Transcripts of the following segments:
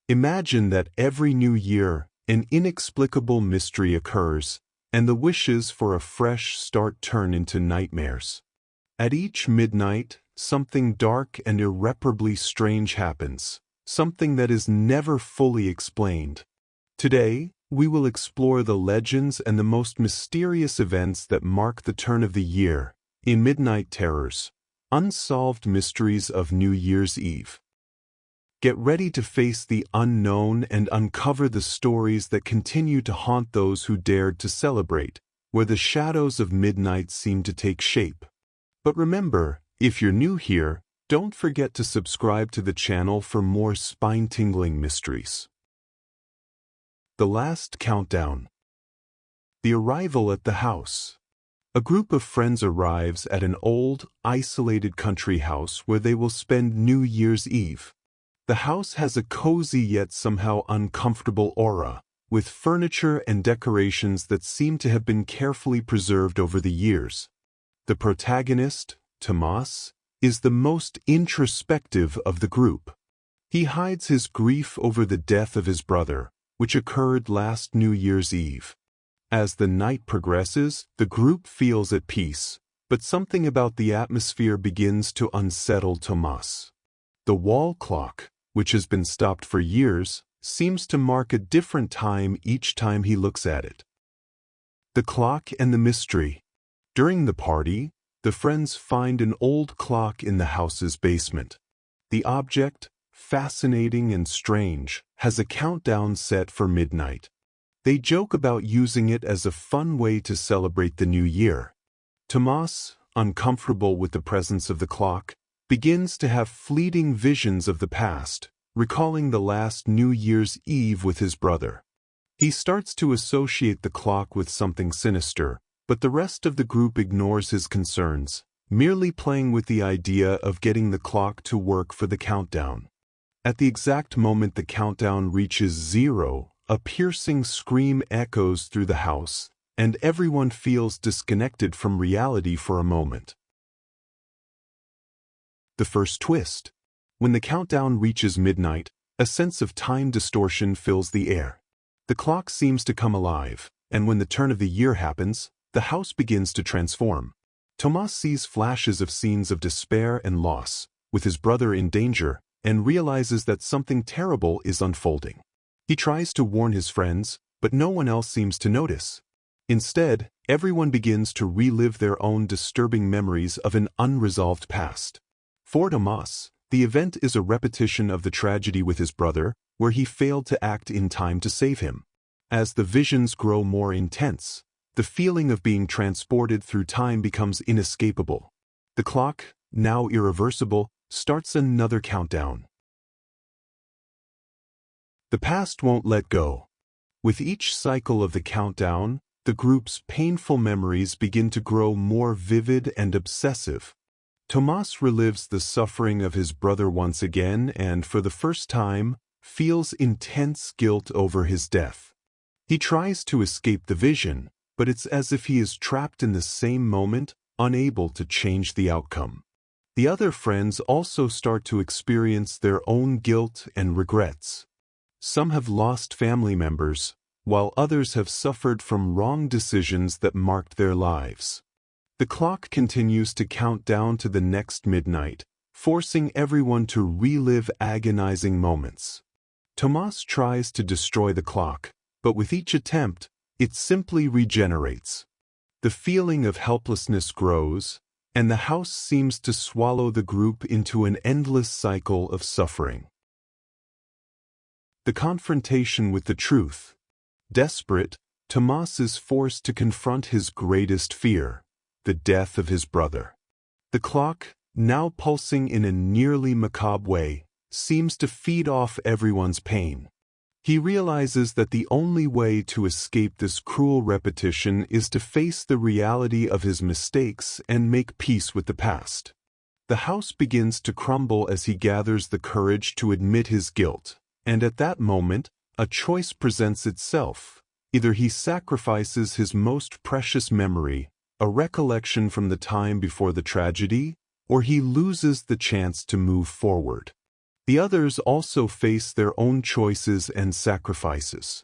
Imagine that every new year, an inexplicable mystery occurs, and the wishes for a fresh start turn into nightmares. At each midnight, something dark and irreparably strange happens, something that is never fully explained. Today, we will explore the legends and the most mysterious events that mark the turn of the year, in Midnight Terrors, Unsolved Mysteries of New Year's Eve. Get ready to face the unknown and uncover the stories that continue to haunt those who dared to celebrate, where the shadows of midnight seem to take shape. But remember, if you're new here, don't forget to subscribe to the channel for more spine-tingling mysteries. The Last Countdown. The arrival at the house. A group of friends arrives at an old, isolated country house where they will spend New Year's Eve. The house has a cozy yet somehow uncomfortable aura, with furniture and decorations that seem to have been carefully preserved over the years. The protagonist, Tomas, is the most introspective of the group. He hides his grief over the death of his brother, which occurred last New Year's Eve. As the night progresses, the group feels at peace, but something about the atmosphere begins to unsettle Tomas. The wall clock, which has been stopped for years, seems to mark a different time each time he looks at it. The clock and the mystery. During the party, the friends find an old clock in the house's basement. The object, fascinating and strange, has a countdown set for midnight. They joke about using it as a fun way to celebrate the new year. Tomas, uncomfortable with the presence of the clock, begins to have fleeting visions of the past, recalling the last New Year's Eve with his brother. He starts to associate the clock with something sinister, but the rest of the group ignores his concerns, merely playing with the idea of getting the clock to work for the countdown. At the exact moment the countdown reaches 0, a piercing scream echoes through the house, and everyone feels disconnected from reality for a moment. The first twist. When the countdown reaches midnight, a sense of time distortion fills the air. The clock seems to come alive, and when the turn of the year happens, the house begins to transform. Tomas sees flashes of scenes of despair and loss, with his brother in danger, and realizes that something terrible is unfolding. He tries to warn his friends, but no one else seems to notice. Instead, everyone begins to relive their own disturbing memories of an unresolved past. For Tomas, the event is a repetition of the tragedy with his brother, where he failed to act in time to save him. As the visions grow more intense, the feeling of being transported through time becomes inescapable. The clock, now irreversible, starts another countdown. The past won't let go. With each cycle of the countdown, the group's painful memories begin to grow more vivid and obsessive. Tomas relives the suffering of his brother once again and, for the first time, feels intense guilt over his death. He tries to escape the vision, but it's as if he is trapped in the same moment, unable to change the outcome. The other friends also start to experience their own guilt and regrets. Some have lost family members, while others have suffered from wrong decisions that marked their lives. The clock continues to count down to the next midnight, forcing everyone to relive agonizing moments. Tomas tries to destroy the clock, but with each attempt, it simply regenerates. The feeling of helplessness grows, and the house seems to swallow the group into an endless cycle of suffering. The confrontation with the truth. Desperate, Tomas is forced to confront his greatest fear, the death of his brother. The clock, now pulsing in a nearly macabre way, seems to feed off everyone's pain. He realizes that the only way to escape this cruel repetition is to face the reality of his mistakes and make peace with the past. The house begins to crumble as he gathers the courage to admit his guilt, and at that moment, a choice presents itself. Either he sacrifices his most precious memory, a recollection from the time before the tragedy, or he loses the chance to move forward. The others also face their own choices and sacrifices.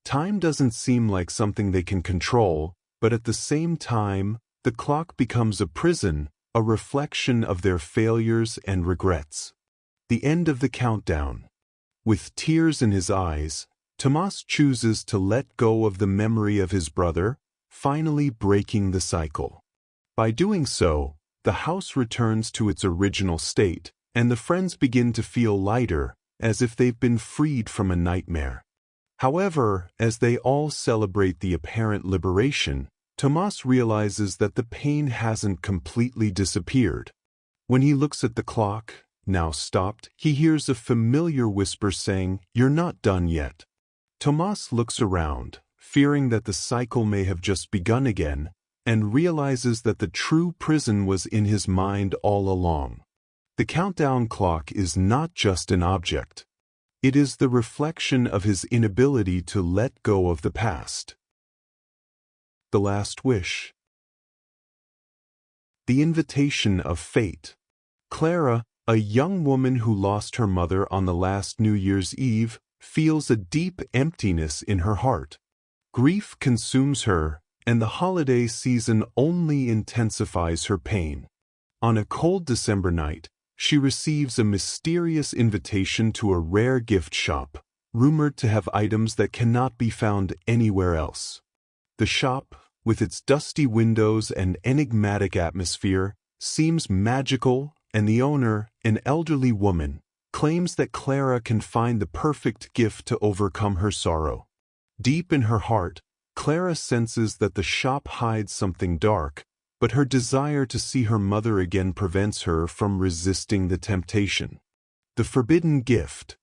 Time doesn't seem like something they can control, but at the same time, the clock becomes a prison, a reflection of their failures and regrets. The end of the countdown. With tears in his eyes, Tomas chooses to let go of the memory of his brother, finally breaking the cycle. By doing so, the house returns to its original state, and the friends begin to feel lighter, as if they've been freed from a nightmare. However, as they all celebrate the apparent liberation, Tomas realizes that the pain hasn't completely disappeared. When he looks at the clock, now stopped, he hears a familiar whisper saying, "You're not done yet." Tomas looks around, fearing that the cycle may have just begun again, and realizes that the true prison was in his mind all along. The countdown clock is not just an object. It is the reflection of his inability to let go of the past. The last wish. The invitation of fate. Clara, a young woman who lost her mother on the last New Year's Eve, feels a deep emptiness in her heart. Grief consumes her, and the holiday season only intensifies her pain. On a cold December night, she receives a mysterious invitation to a rare gift shop, rumored to have items that cannot be found anywhere else. The shop, with its dusty windows and enigmatic atmosphere, seems magical, and the owner, an elderly woman, claims that Clara can find the perfect gift to overcome her sorrow. Deep in her heart, Clara senses that the shop hides something dark, but her desire to see her mother again prevents her from resisting the temptation. The forbidden gift.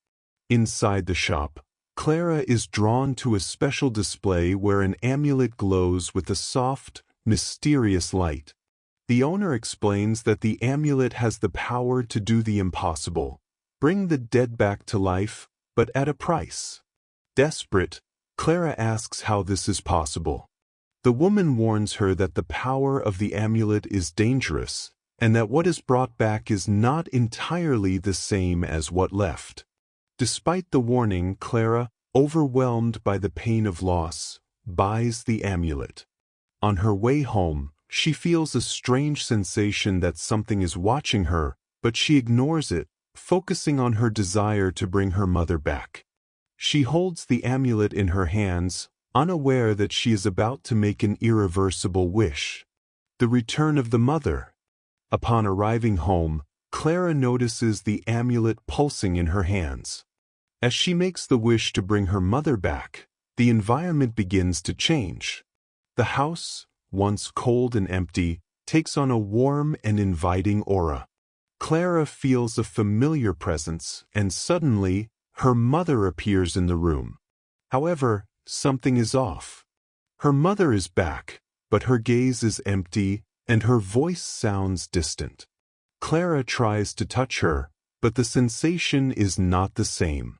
Inside the shop, Clara is drawn to a special display where an amulet glows with a soft, mysterious light. The owner explains that the amulet has the power to do the impossible, bring the dead back to life, but at a price. Desperate, Clara asks how this is possible. The woman warns her that the power of the amulet is dangerous, and that what is brought back is not entirely the same as what left. Despite the warning, Clara, overwhelmed by the pain of loss, buys the amulet. On her way home, she feels a strange sensation that something is watching her, but she ignores it, focusing on her desire to bring her mother back. She holds the amulet in her hands, unaware that she is about to make an irreversible wish. The return of the mother. Upon arriving home, Clara notices the amulet pulsing in her hands. As she makes the wish to bring her mother back, the environment begins to change. The house, once cold and empty, takes on a warm and inviting aura. Clara feels a familiar presence, and suddenly, her mother appears in the room. However, something is off. Her mother is back, but her gaze is empty, and her voice sounds distant. Clara tries to touch her, but the sensation is not the same.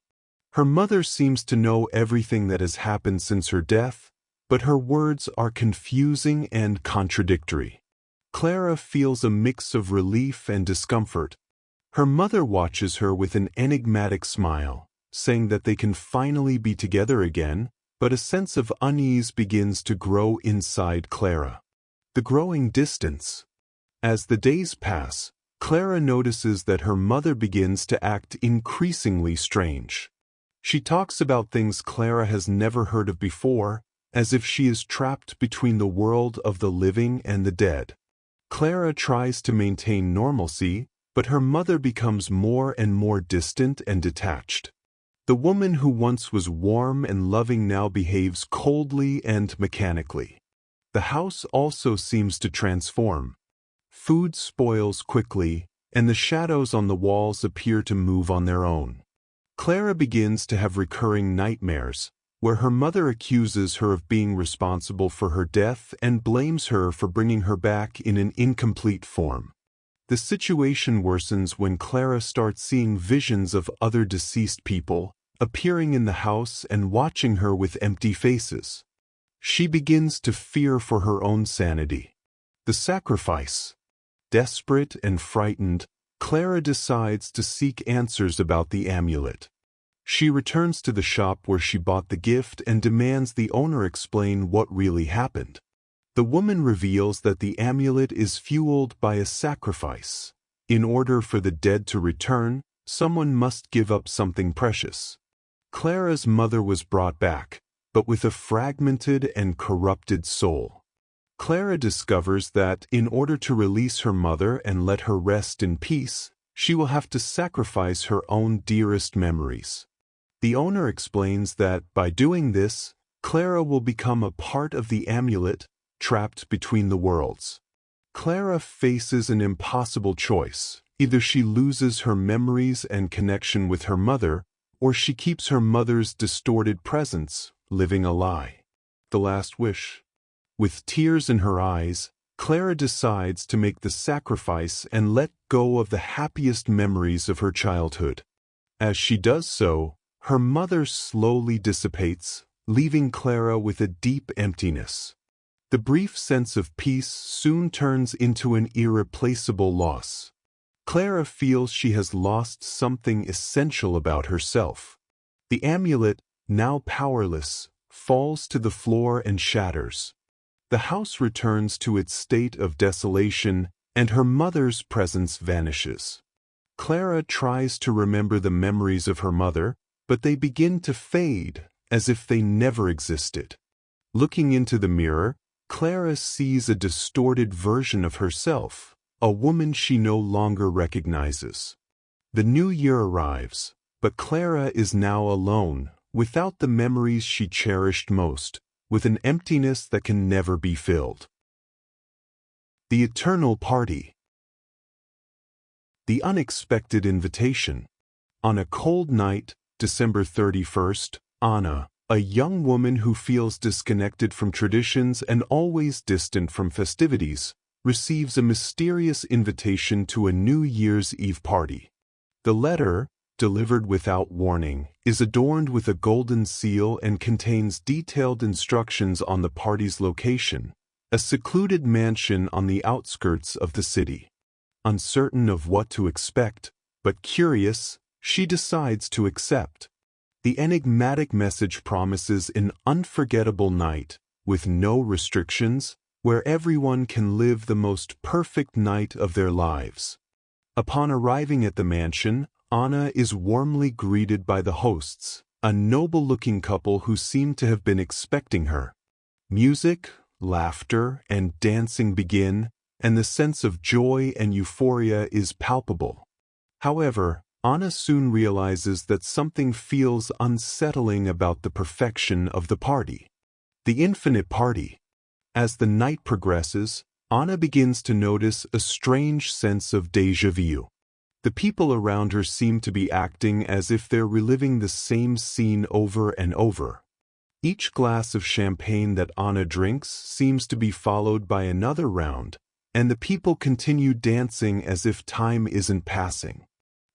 Her mother seems to know everything that has happened since her death, but her words are confusing and contradictory. Clara feels a mix of relief and discomfort. Her mother watches her with an enigmatic smile, saying that they can finally be together again, but a sense of unease begins to grow inside Clara. The growing distance. As the days pass, Clara notices that her mother begins to act increasingly strange. She talks about things Clara has never heard of before, as if she is trapped between the world of the living and the dead. Clara tries to maintain normalcy, but her mother becomes more and more distant and detached. The woman who once was warm and loving now behaves coldly and mechanically. The house also seems to transform. Food spoils quickly, and the shadows on the walls appear to move on their own. Clara begins to have recurring nightmares, where her mother accuses her of being responsible for her death and blames her for bringing her back in an incomplete form. The situation worsens when Clara starts seeing visions of other deceased people, appearing in the house and watching her with empty faces. She begins to fear for her own sanity. The sacrifice. Desperate and frightened, Clara decides to seek answers about the amulet. She returns to the shop where she bought the gift and demands the owner explain what really happened. The woman reveals that the amulet is fueled by a sacrifice. In order for the dead to return, someone must give up something precious. Clara's mother was brought back, but with a fragmented and corrupted soul. Clara discovers that, in order to release her mother and let her rest in peace, she will have to sacrifice her own dearest memories. The owner explains that, by doing this, Clara will become a part of the amulet, trapped between the worlds. Clara faces an impossible choice. Either she loses her memories and connection with her mother, or she keeps her mother's distorted presence, living a lie. The last wish. With tears in her eyes, Clara decides to make the sacrifice and let go of the happiest memories of her childhood. As she does so, her mother slowly dissipates, leaving Clara with a deep emptiness. The brief sense of peace soon turns into an irreplaceable loss. Clara feels she has lost something essential about herself. The amulet, now powerless, falls to the floor and shatters. The house returns to its state of desolation, and her mother's presence vanishes. Clara tries to remember the memories of her mother, but they begin to fade, as if they never existed. Looking into the mirror, Clara sees a distorted version of herself, a woman she no longer recognizes. The new year arrives, but Clara is now alone, without the memories she cherished most, with an emptiness that can never be filled. The Eternal Party. The Unexpected Invitation. On a cold night, December 31st, Anna, a young woman who feels disconnected from traditions and always distant from festivities, receives a mysterious invitation to a New Year's Eve party. The letter, delivered without warning, is adorned with a golden seal and contains detailed instructions on the party's location, a secluded mansion on the outskirts of the city. Uncertain of what to expect, but curious, she decides to accept. The enigmatic message promises an unforgettable night, with no restrictions, where everyone can live the most perfect night of their lives. Upon arriving at the mansion, Anna is warmly greeted by the hosts, a noble-looking couple who seem to have been expecting her. Music, laughter, and dancing begin, and the sense of joy and euphoria is palpable. However, Anna soon realizes that something feels unsettling about the perfection of the party. The infinite party. As the night progresses, Anna begins to notice a strange sense of déjà vu. The people around her seem to be acting as if they're reliving the same scene over and over. Each glass of champagne that Anna drinks seems to be followed by another round, and the people continue dancing as if time isn't passing.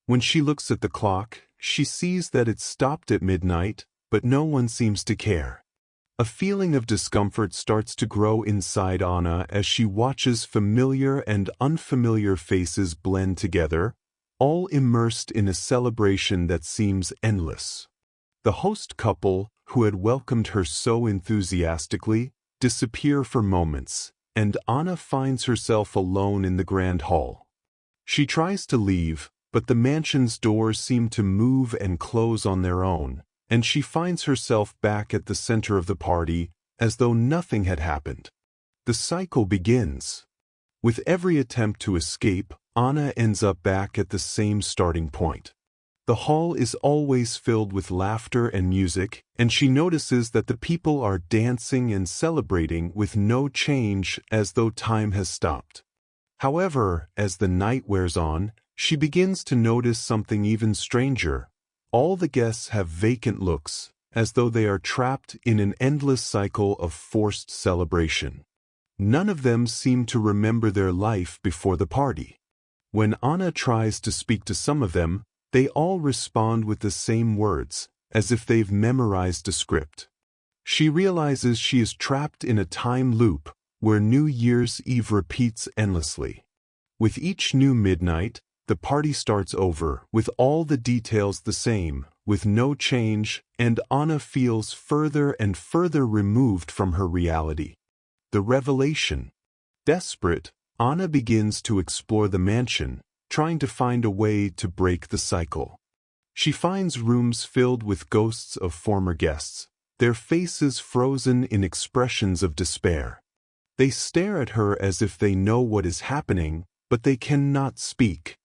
When she looks at the clock, she sees that it's stopped at midnight, but no one seems to care. A feeling of discomfort starts to grow inside Anna as she watches familiar and unfamiliar faces blend together, all immersed in a celebration that seems endless. The host couple, who had welcomed her so enthusiastically, disappear for moments, and Anna finds herself alone in the grand hall. She tries to leave, but the mansion's doors seem to move and close on their own, and she finds herself back at the center of the party, as though nothing had happened. The cycle begins. With every attempt to escape, Anna ends up back at the same starting point. The hall is always filled with laughter and music, and she notices that the people are dancing and celebrating with no change, as though time has stopped. However, as the night wears on, she begins to notice something even stranger. All the guests have vacant looks, as though they are trapped in an endless cycle of forced celebration. None of them seem to remember their life before the party. When Anna tries to speak to some of them, they all respond with the same words, as if they've memorized a script. She realizes she is trapped in a time loop, where New Year's Eve repeats endlessly. With each new midnight, The party starts over, with all the details the same, with no change, and Anna feels further and further removed from her reality. The revelation. Desperate, Anna begins to explore the mansion, trying to find a way to break the cycle. She finds rooms filled with ghosts of former guests, their faces frozen in expressions of despair. They stare at her as if they know what is happening, but they cannot speak.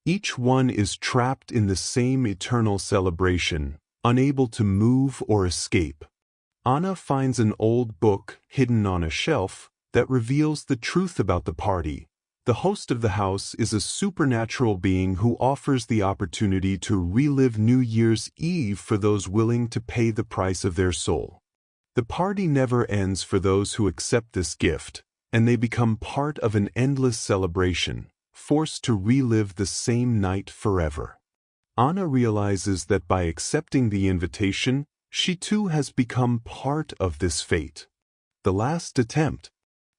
Each one is trapped in the same eternal celebration, unable to move or escape. Anna finds an old book hidden on a shelf that reveals the truth about the party. The host of the house is a supernatural being who offers the opportunity to relive New Year's Eve for those willing to pay the price of their soul. The party never ends for those who accept this gift, and they become part of an endless celebration, forced to relive the same night forever. Anna realizes that by accepting the invitation, she too has become part of this fate. The last attempt.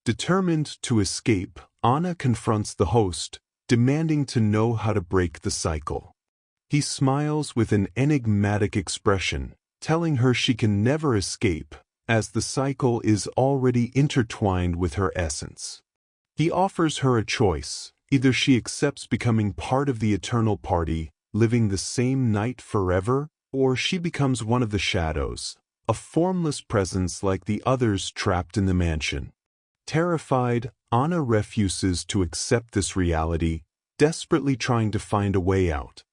Determined to escape, Anna confronts the host, demanding to know how to break the cycle. He smiles with an enigmatic expression, telling her she can never escape, as the cycle is already intertwined with her essence. He offers her a choice: either she accepts becoming part of the eternal party, living the same night forever, or she becomes one of the shadows, a formless presence like the others trapped in the mansion. Terrified, Anna refuses to accept this reality, desperately trying to find a way out.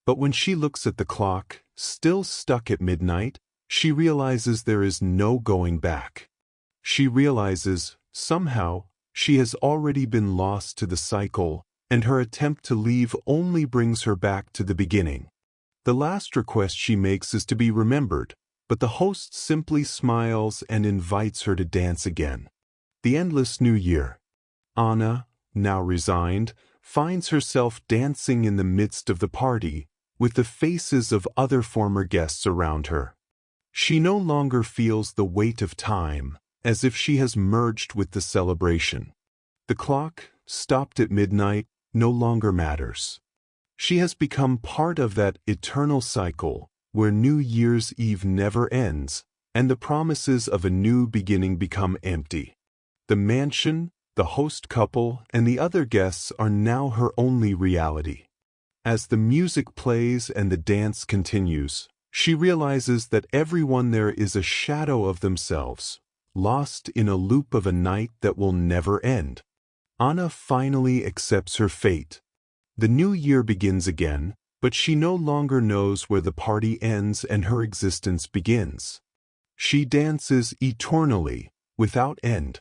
But when she looks at the clock, still stuck at midnight, she realizes there is no going back. She realizes, somehow, she has already been lost to the cycle, and her attempt to leave only brings her back to the beginning. The last request she makes is to be remembered, but the host simply smiles and invites her to dance again. The endless new year. Anna, now resigned, finds herself dancing in the midst of the party, with the faces of other former guests around her. She no longer feels the weight of time, as if she has merged with the celebration. The clock, stopped at midnight, no longer matters. She has become part of that eternal cycle, where New Year's Eve never ends, and the promises of a new beginning become empty. The mansion, the host couple, and the other guests are now her only reality. As the music plays and the dance continues, she realizes that everyone there is a shadow of themselves, lost in a loop of a night that will never end. Anna finally accepts her fate. The new year begins again, but she no longer knows where the party ends and her existence begins. She dances eternally, without end.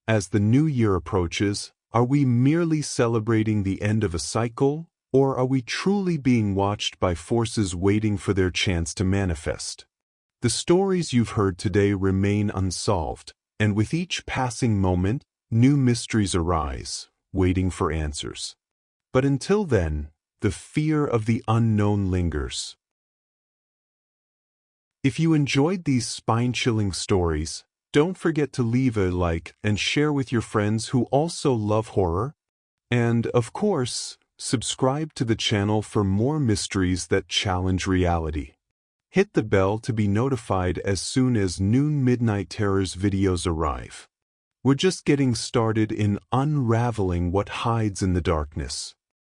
As the new year approaches, are we merely celebrating the end of a cycle, or are we truly being watched by forces waiting for their chance to manifest? The stories you've heard today remain unsolved, and with each passing moment, new mysteries arise, waiting for answers. But until then, the fear of the unknown lingers. If you enjoyed these spine-chilling stories, don't forget to leave a like and share with your friends who also love horror. And, of course, subscribe to the channel for more mysteries that challenge reality. Hit the bell to be notified as soon as new Midnight Terrors videos arrive. We're just getting started in unraveling what hides in the darkness.